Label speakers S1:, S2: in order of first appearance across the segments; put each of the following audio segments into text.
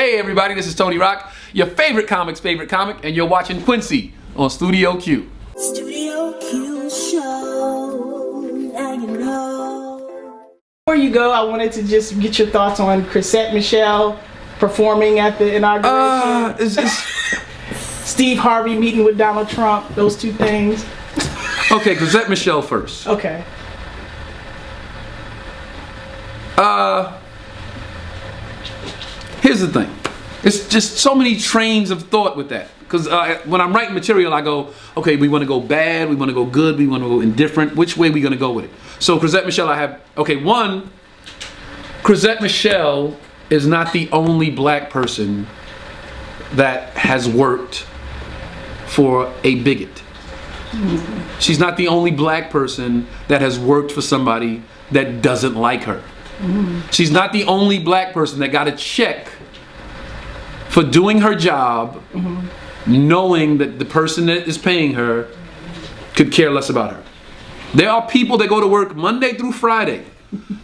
S1: Hey everybody, this is Tony Rock, your favorite comic's favorite comic, and you're watching Quencie on Studio Q.
S2: Studio Q show, now you know.
S3: Before you go, I wanted to just get your thoughts on Chrisette Michele performing at the inauguration. Steve Harvey meeting with Donald Trump, those two things.
S1: Okay, Chrisette Michele first.
S3: Okay.
S1: Here's the thing. It's just so many trains of thought with that. Because when I'm writing material, I go, okay, we want to go bad, we want to go good, we want to go indifferent. Which way are we going to go with it? So Chrisette Michele, one, Chrisette Michele is not the only black person that has worked for a bigot. She's not the only black person that has worked for somebody that doesn't like her. She's not the only black person that got a check for doing her job, knowing that the person that is paying her could care less about her. There are people that go to work Monday through Friday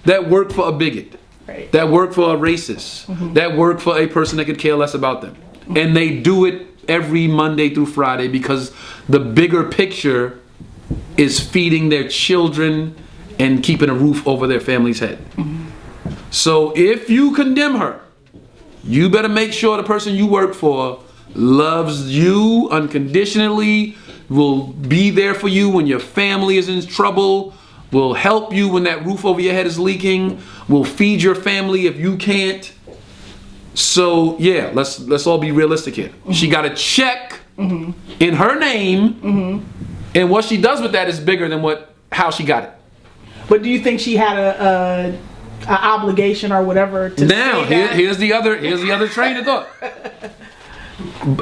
S1: that work for a bigot, that work for a racist, that work for a person that could care less about them. And they do it every Monday through Friday because the bigger picture is feeding their children and keeping a roof over their family's head. So if you condemn her, you better make sure the person you work for loves you unconditionally, will be there for you when your family is in trouble, will help you when that roof over your head is leaking, will feed your family if you can't. So yeah, let's all be realistic here. She got a check in her name, and what she does with that is bigger than how she got it.
S3: But do you think she had a obligation or whatever to
S1: now
S3: say that?
S1: here's the other train of thought.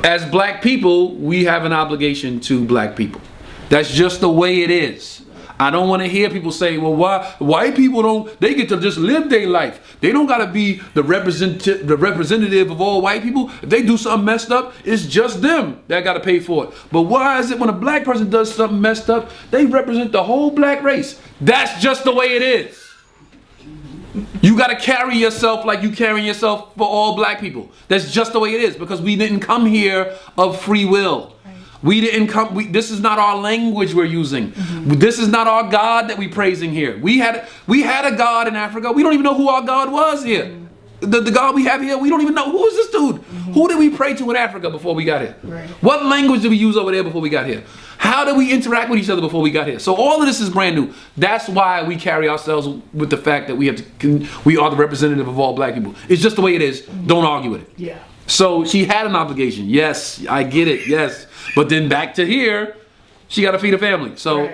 S1: As black people, we have an obligation to black people. That's just the way it is. I don't want to hear people say, well, why white people they get to just live their life. They don't got to be the representative of all white people. If they do something messed up, it's just them that got to pay for it. But why is it when a black person does something messed up, they represent the whole black race? That's just the way it is. You got to carry yourself like you carrying yourself for all black people. That's just the way it is, because we didn't come here of free will. We didn't come. This is not our language we're using. This is not our God that we're praising here. We had a God in Africa. We don't even know who our God was here. The God we have here, we don't even know. Who is this dude? Who did we pray to in Africa before we got here? What language did we use over there before we got here? How did we interact with each other before we got here? So all of this is brand new. That's why we carry ourselves with the fact that we are the representative of all black people. It's just the way it is. Don't argue with it.
S3: Yeah.
S1: So she had an obligation. Yes, I get it. Yes. But then back to here, she got to feed a family. So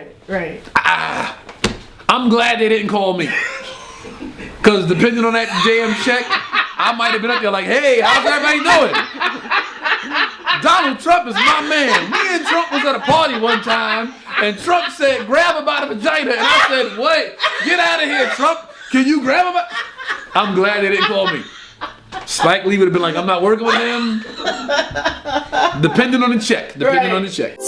S1: I'm glad they didn't call me. Because depending on that damn check, I might have been up there like, hey, how's everybody doing? Donald Trump is my man. Me and Trump was at a party one time, and Trump said, grab him by the vagina. And I said, wait, get out of here, Trump. Can you grab him? I'm glad they didn't call me. Spike Lee would have been like, I'm not working with him. Depending on the check. Depending on the check.